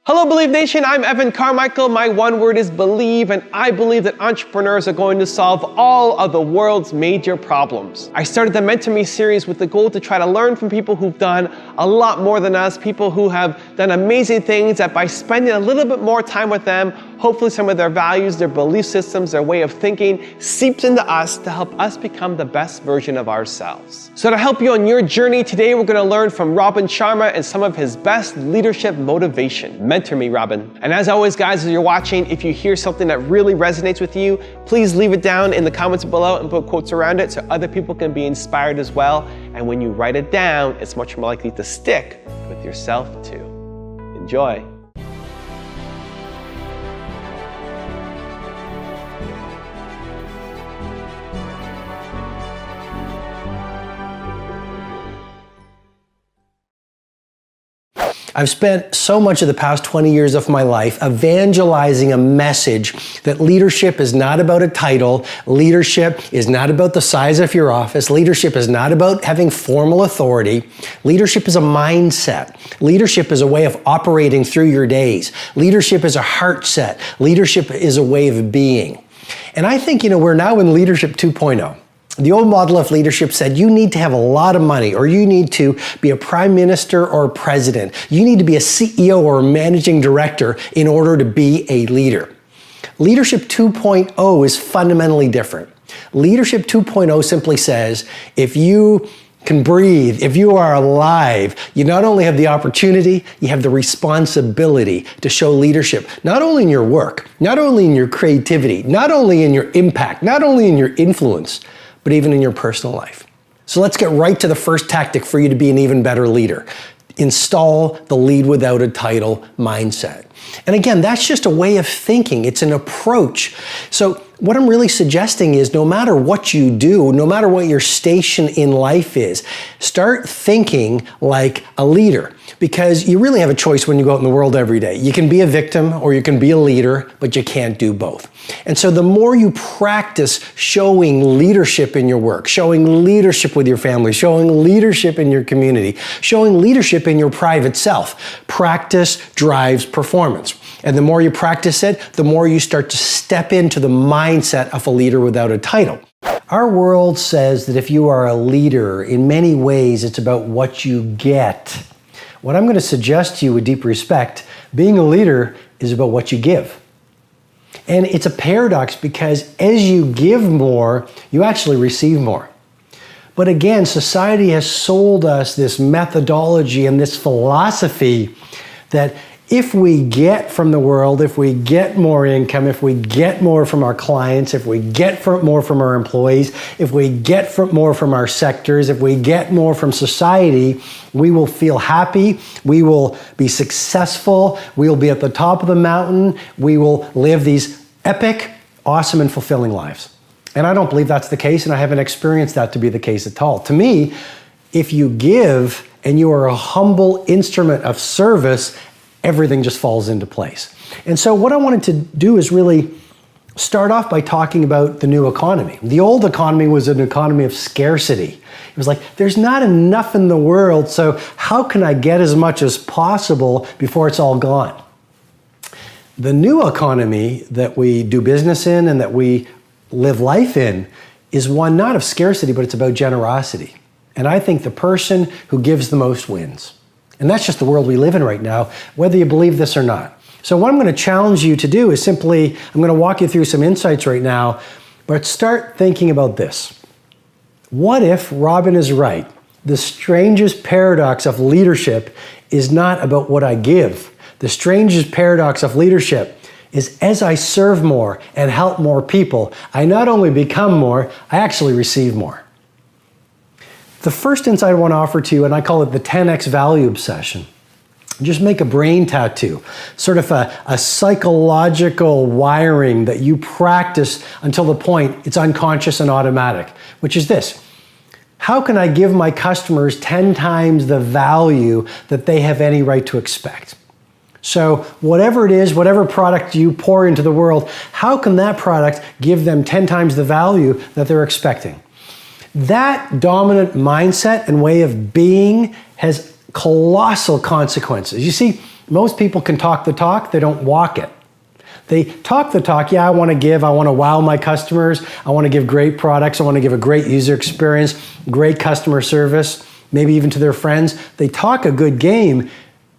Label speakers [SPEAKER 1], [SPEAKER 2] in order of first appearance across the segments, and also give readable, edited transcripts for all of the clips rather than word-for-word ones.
[SPEAKER 1] Hello, Believe Nation. I'm Evan Carmichael. My one word is believe, and I believe that entrepreneurs are going to solve all of the world's major problems. I started the Mentor Me series with the goal to try to learn from people who've done a lot more than us, people who have done amazing things, that by spending a little bit more time with them, hopefully some of their values, their belief systems, their way of thinking seeps into us to help us become the best version of ourselves. So to help you on your journey today, we're going to learn from Robin Sharma and some of his best leadership motivation. Mentor me, Robin. And as always, guys, as you're watching, if you hear something that really resonates with you, please leave it down in the comments below and put quotes around it so other people can be inspired as well. And when you write it down, it's much more likely to stick with yourself too. Enjoy.
[SPEAKER 2] I've spent so much of the past 20 years of my life evangelizing a message that leadership is not about a title, leadership is not about the size of your office, leadership is not about having formal authority, leadership is a mindset, leadership is a way of operating through your days, leadership is a heart set, leadership is a way of being. And I think, we're now in Leadership 2.0. The old model of leadership said you need to have a lot of money, or you need to be a prime minister or a president. You need to be a CEO or a managing director in order to be a leader. Leadership 2.0 is fundamentally different. Leadership 2.0 simply says, if you can breathe, if you are alive, you not only have the opportunity, you have the responsibility to show leadership, not only in your work, not only in your creativity, not only in your impact, not only in your influence, but even in your personal life. So let's get right to the first tactic for you to be an even better leader. Install the lead without a title mindset. And again, that's just a way of thinking. It's an approach. So what I'm really suggesting is no matter what you do, no matter what your station in life is, start thinking like a leader, because you really have a choice when you go out in the world every day. You can be a victim or you can be a leader, but you can't do both. And so the more you practice showing leadership in your work, showing leadership with your family, showing leadership in your community, showing leadership in your private self, practice drives performance. And the more you practice it, the more you start to step into the mindset of a leader without a title. Our world says that if you are a leader, in many ways, it's about what you get. What I'm going to suggest to you with deep respect, being a leader is about what you give. And it's a paradox because as you give more, you actually receive more. But again, society has sold us this methodology and this philosophy that if we get from the world, if we get more income, if we get more from our clients, if we get more from our employees, if we get more from our sectors, if we get more from society, we will feel happy, we will be successful, we will be at the top of the mountain, we will live these epic, awesome, and fulfilling lives. And I don't believe that's the case, and I haven't experienced that to be the case at all. To me, if you give and you are a humble instrument of service, everything just falls into place. And so what I wanted to do is really start off by talking about the new economy. The old economy was an economy of scarcity. It was like, there's not enough in the world, so how can I get as much as possible before it's all gone? The new economy that we do business in and that we live life in is one not of scarcity, but it's about generosity. And I think the person who gives the most wins. And that's just the world we live in right now, whether you believe this or not. So what I'm going to challenge you to do is simply, I'm going to walk you through some insights right now, but start thinking about this. What if Robin is right? The strangest paradox of leadership is not about what I give. The strangest paradox of leadership is as I serve more and help more people, I not only become more, I actually receive more. The first insight I want to offer to you, and I call it the 10x value obsession. Just make a brain tattoo, sort of a psychological wiring that you practice until the point it's unconscious and automatic, which is this. How can I give my customers 10 times the value that they have any right to expect? So whatever it is, whatever product you pour into the world, how can that product give them 10 times the value that they're expecting? That dominant mindset and way of being has colossal consequences. You see, Most people can talk the talk, they don't walk it. They talk the talk, yeah, I want to give, I want to wow my customers, I want to give great products, I want to give a great user experience, great customer service, maybe even to their friends. They talk a good game,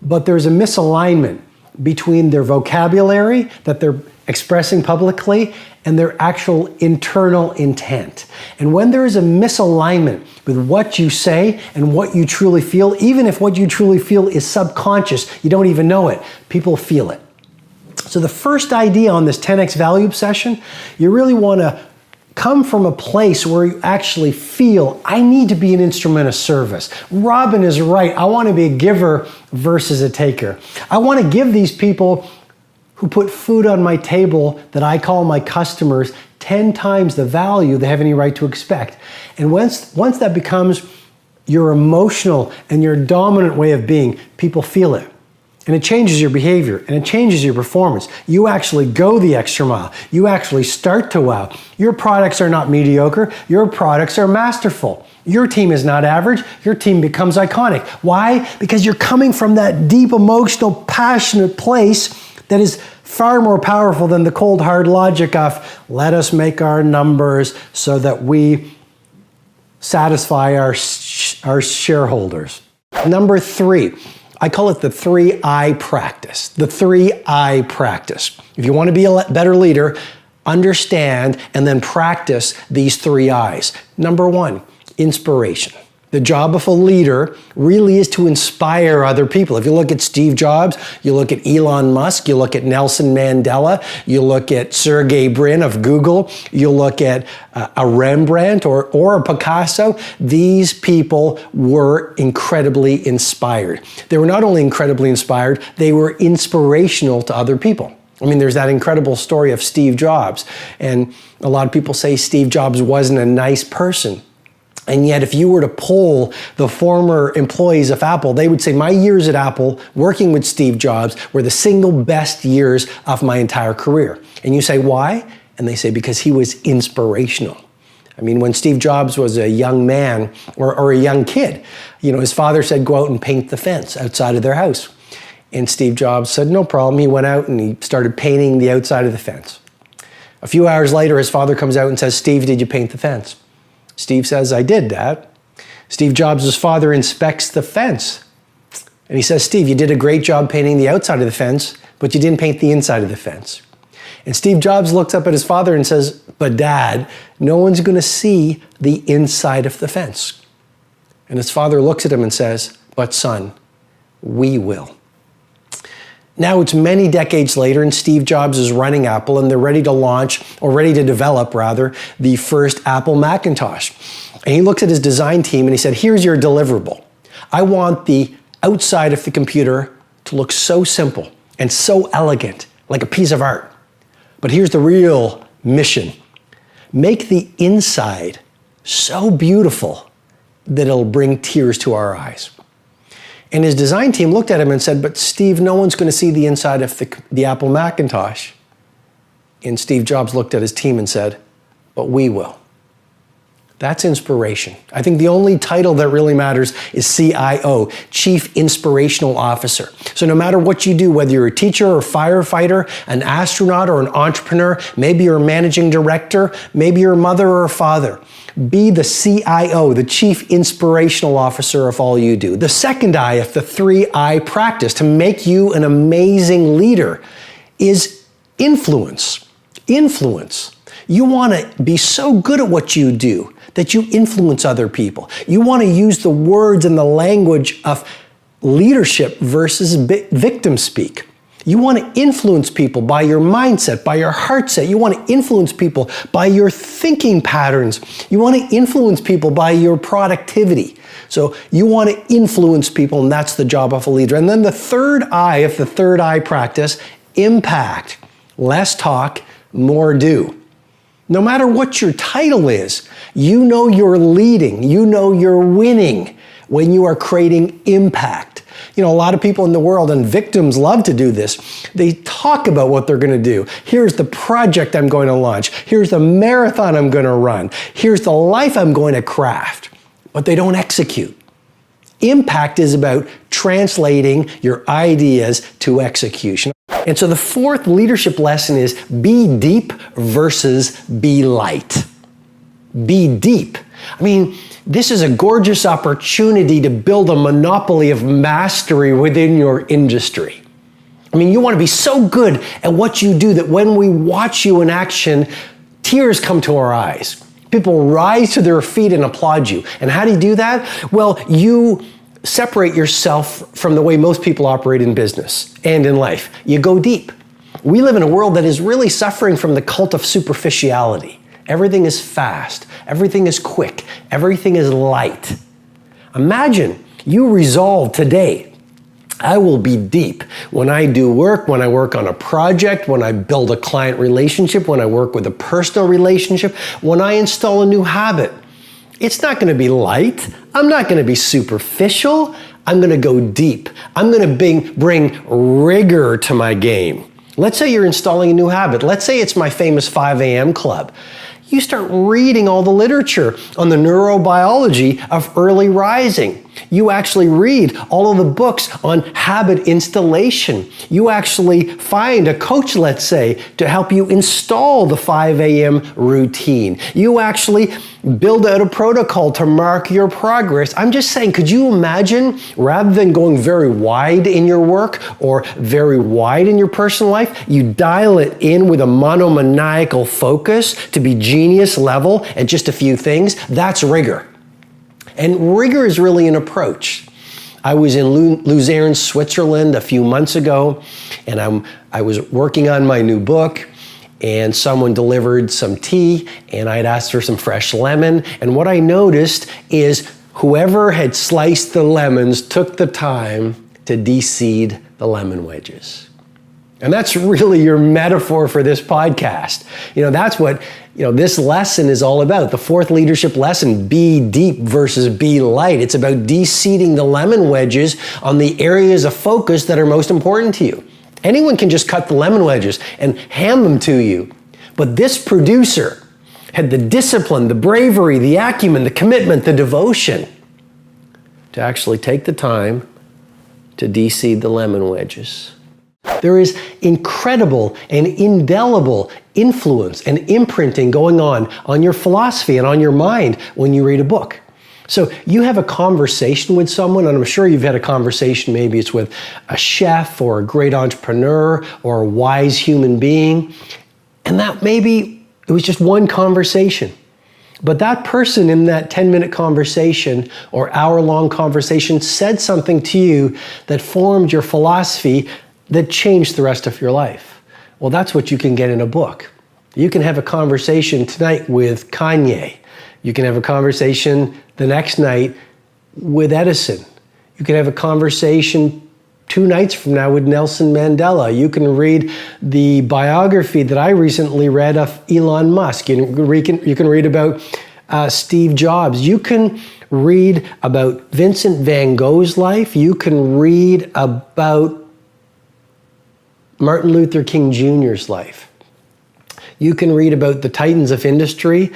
[SPEAKER 2] but there's a misalignment between their vocabulary that they're expressing publicly and their actual internal intent. And when there is a misalignment with what you say and what you truly feel, even if what you truly feel is subconscious, you don't even know it, people feel it. So the first idea on this 10x value obsession, you really want to come from a place where you actually feel, I need to be an instrument of service. Robin is right. I want to be a giver versus a taker. I want to give these people who put food on my table that I call my customers 10 times the value they have any right to expect. And once that becomes your emotional and your dominant way of being, people feel it. And it changes your behavior and it changes your performance. You actually go the extra mile. You actually start to wow. Your products are not mediocre. Your products are masterful. Your team is not average. Your team becomes iconic. Why? Because you're coming from that deep, emotional, passionate place that is far more powerful than the cold, hard logic of let us make our numbers so that we satisfy our shareholders. Number 3. I call it the 3I practice. The 3I practice. If you want to be a better leader, understand and then practice these 3 I's. Number 1, inspiration. The job of a leader really is to inspire other people. If you look at Steve Jobs, you look at Elon Musk, you look at Nelson Mandela, you look at Sergey Brin of Google, you look at a Rembrandt or a Picasso, these people were incredibly inspired. They were not only incredibly inspired, they were inspirational to other people. I mean, there's that incredible story of Steve Jobs, and a lot of people say Steve Jobs wasn't a nice person. And yet, if you were to poll the former employees of Apple, they would say, my years at Apple working with Steve Jobs were the single best years of my entire career. And you say, why? And they say, because he was inspirational. I mean, when Steve Jobs was a young man or a young kid, his father said, go out and paint the fence outside of their house. And Steve Jobs said, no problem. He went out and he started painting the outside of the fence. A few hours later, his father comes out and says, Steve, did you paint the fence? Steve says, I did, Dad. Steve Jobs' father inspects the fence. And he says, Steve, you did a great job painting the outside of the fence, but you didn't paint the inside of the fence. And Steve Jobs looks up at his father and says, but Dad, no one's going to see the inside of the fence. And his father looks at him and says, but son, we will. Now it's many decades later and Steve Jobs is running Apple and they're ready to launch, or ready to develop rather, the first Apple Macintosh. And he looks at his design team and he said, here's your deliverable. I want the outside of the computer to look so simple and so elegant, like a piece of art. But here's the real mission. Make the inside so beautiful that it'll bring tears to our eyes. And his design team looked at him and said, but Steve, no one's going to see the inside of the Apple Macintosh. And Steve Jobs looked at his team and said, but we will. That's inspiration. I think the only title that really matters is CIO, Chief Inspirational Officer. So no matter what you do, whether you're a teacher or firefighter, an astronaut or an entrepreneur, maybe you're a managing director, maybe you're a mother or a father, be the CIO, the Chief Inspirational Officer of all you do. The second I of the 3I practice to make you an amazing leader is influence. Influence. You want to be so good at what you do that you influence other people. You want to use the words and the language of leadership versus victim speak. You want to influence people by your mindset, by your heart set. You want to influence people by your thinking patterns. You want to influence people by your productivity. So you want to influence people, and that's the job of a leader. And then the third I of the 3I practice, impact. Less talk, more do. No matter what your title is, you know you're leading, you know you're winning when you are creating impact. A lot of people in the world, and victims love to do this, they talk about what they're going to do. Here's the project I'm going to launch. Here's the marathon I'm going to run. Here's the life I'm going to craft. But they don't execute. Impact is about translating your ideas to execution. And so the fourth leadership lesson is be deep versus be light. Be deep. I mean, this is a gorgeous opportunity to build a monopoly of mastery within your industry. I mean, you want to be so good at what you do that when we watch you in action, tears come to our eyes. People rise to their feet and applaud you. And how do you do that? Well, you separate yourself from the way most people operate in business and in life. You go deep. We live in a world that is really suffering from the cult of superficiality. Everything is fast. Everything is quick. Everything is light. Imagine you resolve today, I will be deep when I do work, when I work on a project, when I build a client relationship, when I work with a personal relationship, when I install a new habit. It's not going to be light. I'm not going to be superficial. I'm going to go deep. I'm going to bring rigor to my game. Let's say you're installing a new habit. Let's say it's my famous 5 a.m. club. You start reading all the literature on the neurobiology of early rising. You actually read all of the books on habit installation. You actually find a coach, let's say, to help you install the 5 a.m. routine. You actually build out a protocol to mark your progress. I'm just saying, could you imagine, rather than going very wide in your work or very wide in your personal life, you dial it in with a monomaniacal focus to be genius level at just a few things? That's rigor. And rigor is really an approach. I was in Luzern, Switzerland a few months ago, and I was working on my new book, and someone delivered some tea, and I had asked for some fresh lemon. And what I noticed is whoever had sliced the lemons took the time to de-seed the lemon wedges. And that's really your metaphor for this podcast. That's what this lesson is all about. The fourth leadership lesson, be deep versus be light. It's about de-seeding the lemon wedges on the areas of focus that are most important to you. Anyone can just cut the lemon wedges and hand them to you. But this producer had the discipline, the bravery, the acumen, the commitment, the devotion to actually take the time to de-seed the lemon wedges. There is incredible and indelible influence and imprinting going on your philosophy and on your mind when you read a book. So you have a conversation with someone, and I'm sure you've had a conversation, maybe it's with a chef or a great entrepreneur or a wise human being, and that maybe it was just one conversation. But that person in that 10-minute conversation or hour-long conversation said something to you that formed your philosophy that changed the rest of your life. Well, that's what you can get in a book. You can have a conversation tonight with Kanye. You can have a conversation the next night with Edison. You can have a conversation 2 nights from now with Nelson Mandela. You can read the biography that I recently read of Elon Musk. You can read about Steve Jobs. You can read about Vincent van Gogh's life. You can read about Martin Luther King Jr.'s life. You can read about the titans of industry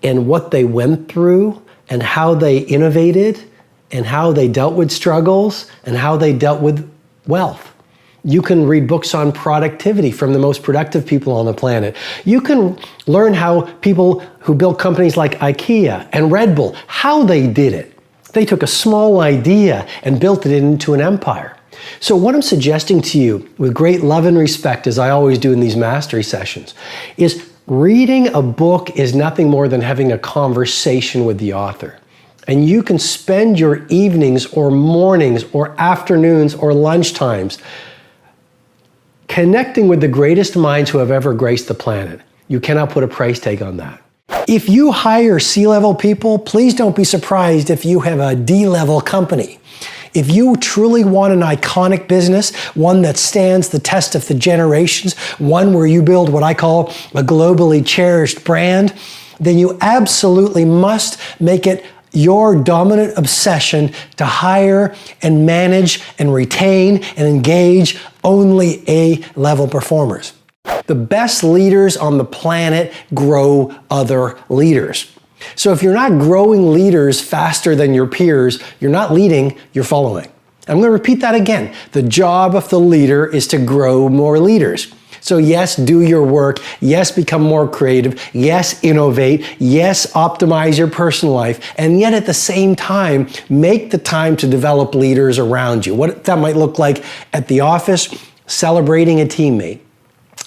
[SPEAKER 2] and what they went through and how they innovated and how they dealt with struggles and how they dealt with wealth. You can read books on productivity from the most productive people on the planet. You can learn how people who built companies like IKEA and Red Bull, how they did it. They took a small idea and built it into an empire. So what I'm suggesting to you with great love and respect, as I always do in these mastery sessions, is reading a book is nothing more than having a conversation with the author. And you can spend your evenings or mornings or afternoons or lunchtimes connecting with the greatest minds who have ever graced the planet. You cannot put a price tag on that. If you hire C-level people, please don't be surprised if you have a D-level company. If you truly want an iconic business, one that stands the test of the generations, one where you build what I call a globally cherished brand, then you absolutely must make it your dominant obsession to hire and manage and retain and engage only A-level performers. The best leaders on the planet grow other leaders. So if you're not growing leaders faster than your peers, you're not leading, you're following. I'm going to repeat that again. The job of the leader is to grow more leaders. So yes, do your work. Yes, become more creative. Yes, innovate. Yes, optimize your personal life. And yet at the same time, make the time to develop leaders around you. What that might look like at the office, celebrating a teammate.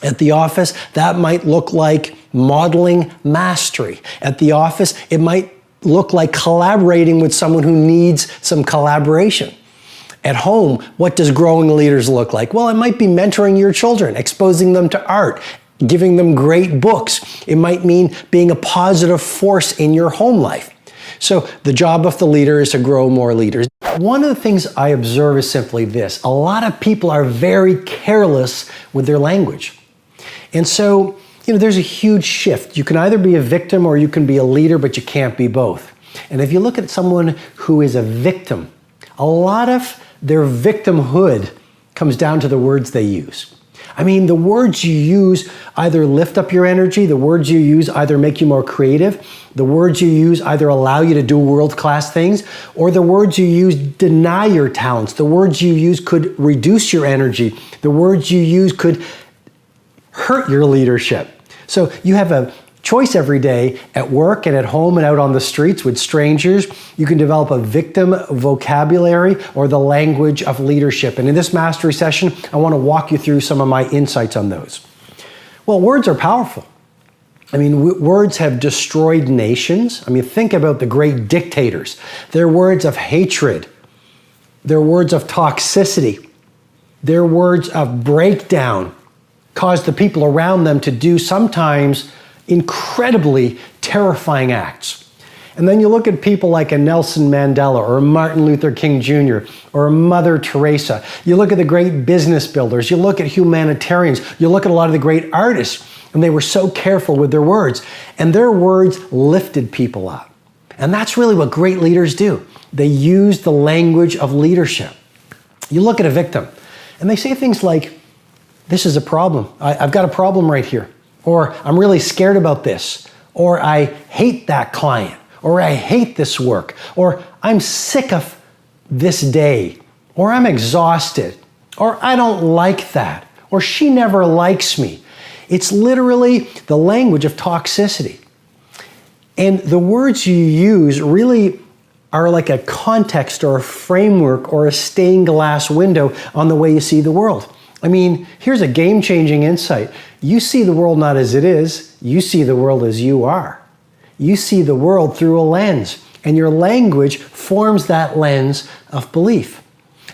[SPEAKER 2] At the office, that might look like modeling mastery. At the office, it might look like collaborating with someone who needs some collaboration. At home, what does growing leaders look like? Well, it might be mentoring your children, exposing them to art, giving them great books. It might mean being a positive force in your home life. So the job of the leader is to grow more leaders. One of the things I observe is simply this. A lot of people are very careless with their language. And so, there's a huge shift. You can either be a victim or you can be a leader, but you can't be both. And if you look at someone who is a victim, a lot of their victimhood comes down to the words they use. I mean, the words you use either lift up your energy, the words you use either make you more creative, the words you use either allow you to do world-class things, or the words you use deny your talents. The words you use could reduce your energy. The words you use could hurt your leadership. So you have a choice every day at work and at home and out on the streets with strangers. You can develop a victim vocabulary or the language of leadership. And in this mastery session, I want to walk you through some of my insights on those. Well, words are powerful. I mean, words have destroyed nations. I mean, think about the great dictators. They're words of hatred. They're words of toxicity. They're words of breakdown. Caused the people around them to do sometimes incredibly terrifying acts. And then you look at people like a Nelson Mandela or a Martin Luther King Jr. or a Mother Teresa. You look at the great business builders. You look at humanitarians. You look at a lot of the great artists, and they were so careful with their words. And their words lifted people up. And that's really what great leaders do. They use the language of leadership. You look at a victim, and they say things like, "This is a problem. I've got a problem right here." Or, "I'm really scared about this." Or, "I hate that client." Or, "I hate this work." Or, "I'm sick of this day." Or, "I'm exhausted." Or, "I don't like that." Or, "She never likes me." It's literally the language of toxicity. And the words you use really are like a context or a framework or a stained glass window on the way you see the world. I mean, here's a game-changing insight. You see the world not as it is, you see the world as you are. You see the world through a lens, and your language forms that lens of belief.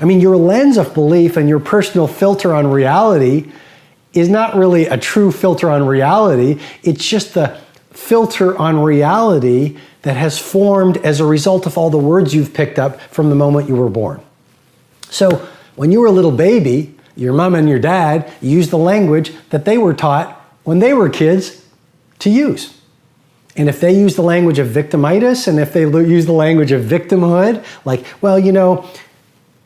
[SPEAKER 2] I mean, your lens of belief and your personal filter on reality is not really a true filter on reality. It's just the filter on reality that has formed as a result of all the words you've picked up from the moment you were born. So when you were a little baby, your mom and your dad used the language that they were taught when they were kids to use. And if they use the language of victimitis, and if they use the language of victimhood, like, "Well,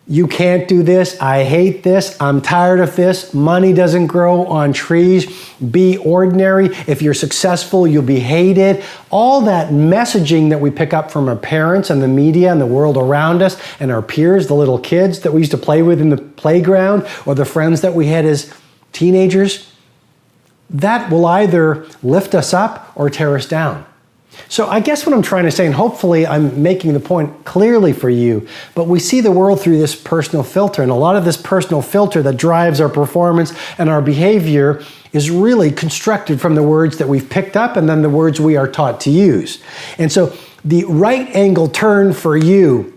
[SPEAKER 2] you can't do this, I hate this, I'm tired of this, money doesn't grow on trees, be ordinary, if you're successful, you'll be hated." All that messaging that we pick up from our parents and the media and the world around us and our peers, the little kids that we used to play with in the playground, or the friends that we had as teenagers, that will either lift us up or tear us down. So I guess what I'm trying to say, and hopefully I'm making the point clearly for you, but we see the world through this personal filter, and a lot of this personal filter that drives our performance and our behavior is really constructed from the words that we've picked up and then the words we are taught to use. And so the right angle turn for you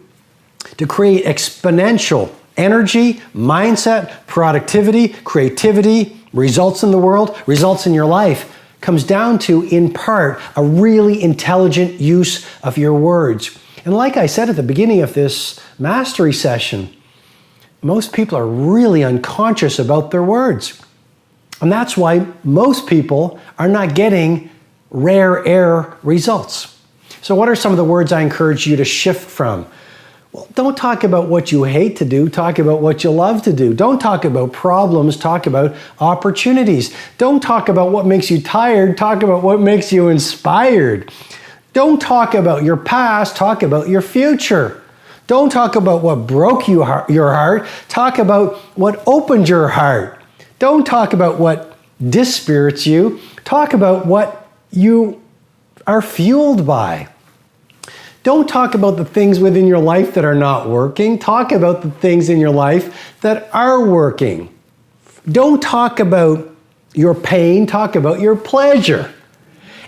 [SPEAKER 2] to create exponential energy, mindset, productivity, creativity, results in the world, results in your life, comes down to, in part, a really intelligent use of your words. And like I said at the beginning of this mastery session, most people are really unconscious about their words. And that's why most people are not getting rare air results. So what are some of the words I encourage you to shift from? Well, don't talk about what you hate to do, talk about what you love to do. Don't talk about problems, talk about opportunities. Don't talk about what makes you tired, talk about what makes you inspired. Don't talk about your past, talk about your future. Don't talk about what broke your heart, talk about what opened your heart. Don't talk about what dispirits you, talk about what you are fueled by. Don't talk about the things within your life that are not working, talk about the things in your life that are working. Don't talk about your pain, talk about your pleasure.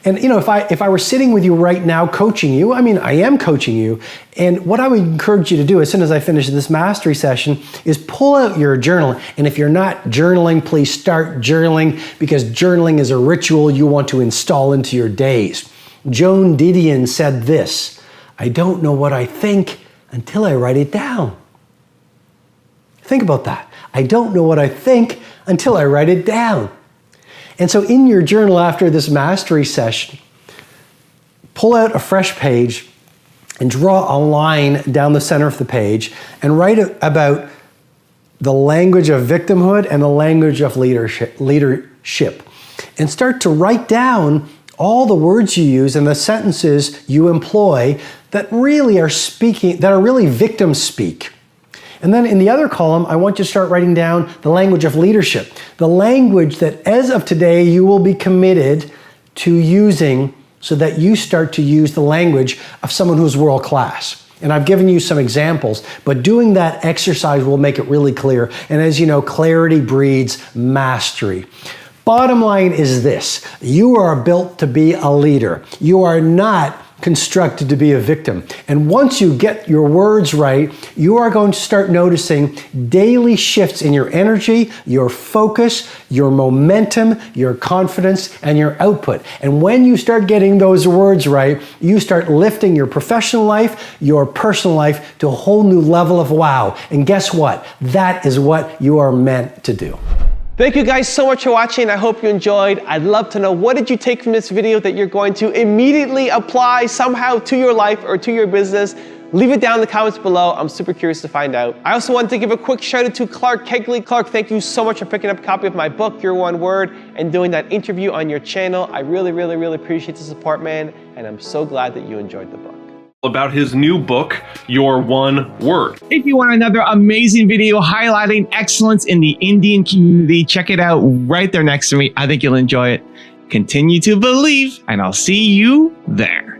[SPEAKER 2] And you know, if I were sitting with you right now coaching you, I mean, I am coaching you, and what I would encourage you to do as soon as I finish this mastery session is pull out your journal. And if you're not journaling, please start journaling, because journaling is a ritual you want to install into your days. Joan Didion said this, "I don't know what I think until I write it down." Think about that. I don't know what I think until I write it down. And so in your journal after this mastery session, pull out a fresh page and draw a line down the center of the page and write about the language of victimhood and the language of leadership. And start to write down all the words you use and the sentences you employ that really are victim speak. And then in the other column, I want you to start writing down the language of leadership, the language that as of today you will be committed to using so that you start to use the language of someone who's world class. And I've given you some examples, but doing that exercise will make it really clear. And as you know, clarity breeds mastery. Bottom line is this: you are built to be a leader. You are not constructed to be a victim. And once you get your words right, you are going to start noticing daily shifts in your energy, your focus, your momentum, your confidence, and your output. And when you start getting those words right, you start lifting your professional life, your personal life to a whole new level of wow. And guess what? That is what you are meant to do.
[SPEAKER 1] Thank you guys so much for watching. I hope you enjoyed. I'd love to know, what did you take from this video that you're going to immediately apply somehow to your life or to your business? Leave it down in the comments below. I'm super curious to find out. I also want to give a quick shout out to Clark Kegley. Clark, thank you so much for picking up a copy of my book, Your One Word, and doing that interview on your channel. I really, really, really appreciate the support, man, and I'm so glad that you enjoyed the book.
[SPEAKER 3] About his new book, Your One Word.
[SPEAKER 1] If you want another amazing video highlighting excellence in the Indian community, check it out right there next to me. I think you'll enjoy it. Continue to believe, and I'll see you there.